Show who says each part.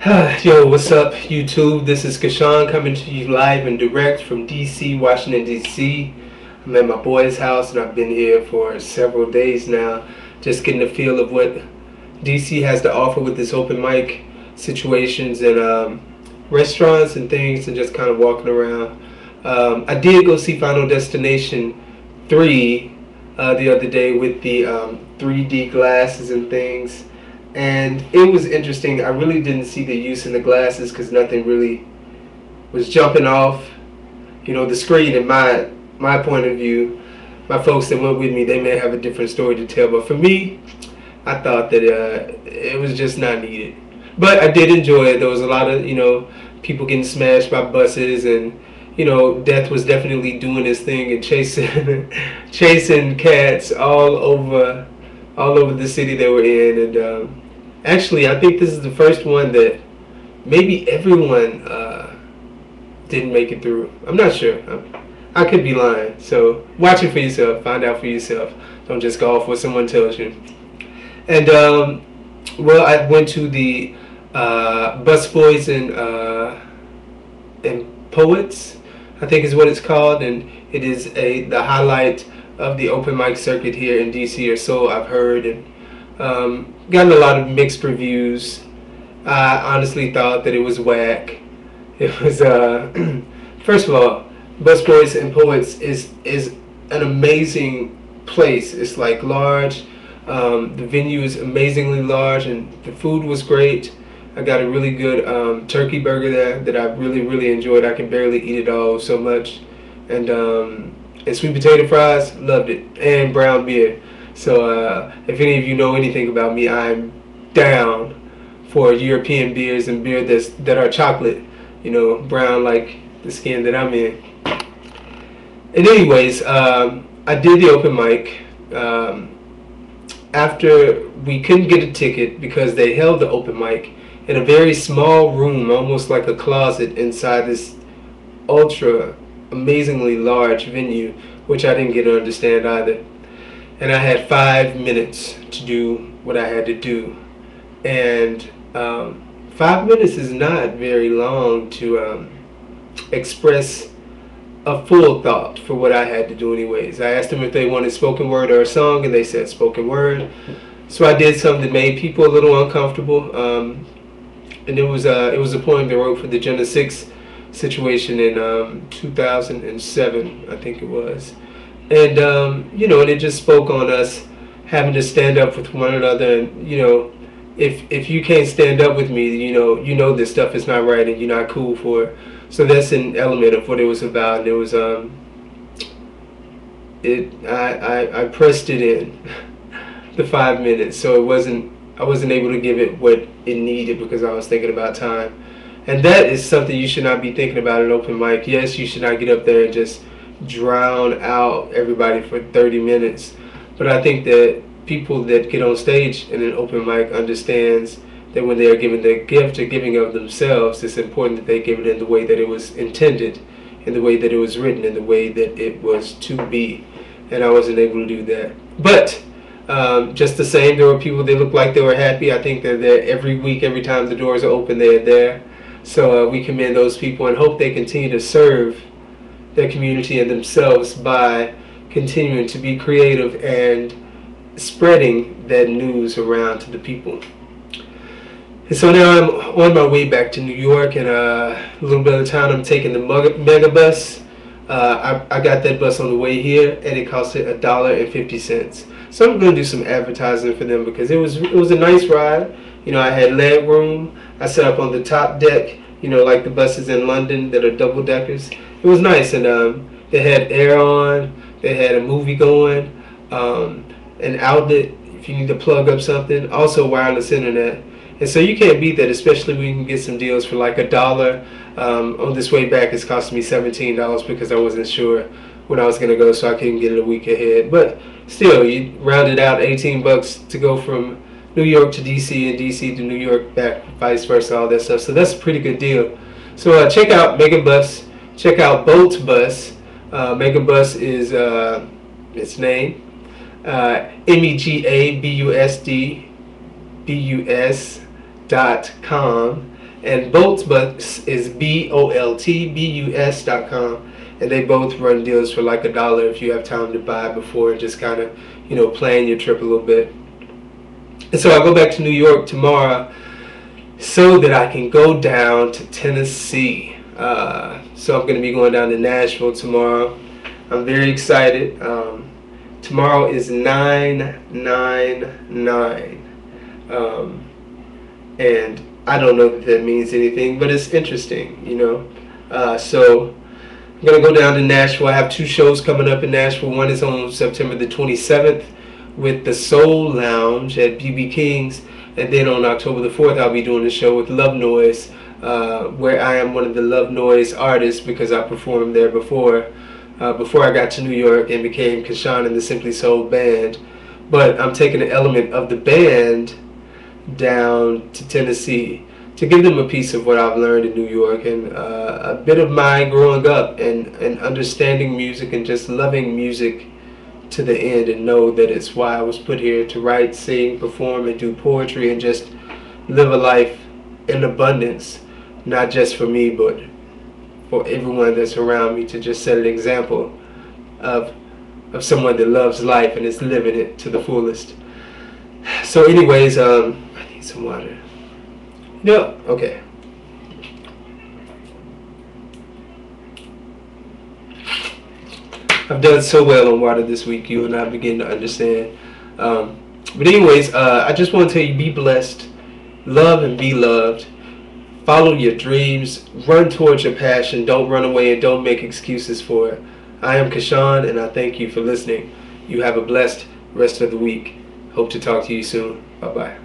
Speaker 1: Yo, what's up, YouTube? This is Kashawn coming to you live and direct from DC, Washington, DC. I'm at my boy's house and I've been here for several days now, just getting a feel of what DC has to offer with this open mic situations and restaurants and things, and just kind of walking around. I did go see Final Destination 3 the other day with the 3D glasses and things. And it was interesting. I really didn't see the use in the glasses because nothing really was jumping off, the screen. In my point of view, my folks that went with me, they may have a different story to tell. But for me, I thought that it was just not needed. But I did enjoy it. There was a lot of people getting smashed by buses, and death was definitely doing his thing and chasing chasing cats all over the city they were in. And actually, I think this is the first one that maybe everyone didn't make it through. I'm not sure. I could be lying. So watch it for yourself. Find out for yourself. Don't just go off what someone tells you. And well, I went to the Busboys and Poets, I think is what it's called, and it is the highlight of the open mic circuit here in DC, or so I've heard, and gotten a lot of mixed reviews. I honestly thought that it was whack. It was first of all, Busboys and Poets is an amazing place. It's like large. The venue is amazingly large, and the food was great. I got a really good turkey burger there that I really enjoyed. I can barely eat it all, so much. And sweet potato fries, loved it, and brown beer. So if any of you know anything about me, I'm down for European beers and beer that are chocolate, brown like the skin that I'm in. And anyways, I did the open mic. After we couldn't get a ticket because they held the open mic in a very small room, almost like a closet, inside this ultra amazingly large venue, which I didn't get to understand either. And I had 5 minutes to do what I had to do. And 5 minutes is not very long to express a full thought for what I had to do anyways. I asked them if they wanted spoken word or a song, and they said spoken word. So I did something that made people a little uncomfortable. And it was a poem they wrote for the Jenna 6 situation in 2007, I think it was. And and it just spoke on us having to stand up with one another. And if you can't stand up with me, this stuff is not right and you're not cool for it. So that's an element of what it was about. And it was I pressed it in the 5 minutes, so I wasn't able to give it what it needed because I was thinking about time. And that is something you should not be thinking about at an open mic. Yes, you should not get up there and just drown out everybody for 30 minutes. But I think that people that get on stage in an open mic understands that when they are given the gift or giving of themselves, it's important that they give it in the way that it was intended, in the way that it was written, in the way that it was to be. And I wasn't able to do that. But just the same, there were people that looked like they were happy. I think they're there every week. Every time the doors are open, they're there. So we commend those people and hope they continue to serve their community and themselves by continuing to be creative and spreading that news around to the people. And so now I'm on my way back to New York, and a little bit of time I'm taking the mega bus. I got that bus on the way here, and it costed $1.50. So I'm going to do some advertising for them because it was a nice ride. I had leg room. I sat up on the top deck, like the buses in London that are double deckers. It was nice, and they had air on. They had a movie going, an outlet if you need to plug up something. Also wireless internet. And so you can't beat that, especially when you can get some deals for like $1. On this way back, it's costing me $17 because I wasn't sure when I was going to go, so I couldn't get it a week ahead. But still, you round it out, $18 to go from New York to DC and DC to New York back, vice versa, all that stuff. So that's a pretty good deal. So check out Megabus. Check out Bolt Bus. Megabus is its name. MEGABUSD BUS.com, And Boltbus is BOLTBUS.com, and they both run deals for like $1 if you have time to buy before and just kind of, plan your trip a little bit. And so I go back to New York tomorrow so that I can go down to Tennessee. So I'm going to be going down to Nashville tomorrow. I'm very excited. Tomorrow is 999. And I don't know that means anything, but it's interesting, So I'm going to go down to Nashville. I have 2 shows coming up in Nashville. One is on September the 27th with the Soul Lounge at BB King's. And then on October the 4th, I'll be doing a show with Love Noise, where I am one of the Love Noise artists because I performed there before I got to New York and became Kashan in the Simply Soul Band. But I'm taking an element of the band down to Tennessee to give them a piece of what I've learned in New York and a bit of my growing up and understanding music and just loving music to the end, and know that it's why I was put here to write, sing, perform, and do poetry and just live a life in abundance, not just for me but for everyone that's around me, to just set an example of someone that loves life and is living it to the fullest. So anyways, I need some water. No, okay. I've done so well on water this week, you and I begin to understand. But anyways, I just want to tell you, be blessed, love and be loved, follow your dreams, run towards your passion, don't run away and don't make excuses for it. I am Kashan and I thank you for listening. You have a blessed rest of the week. Hope to talk to you soon. Bye-bye.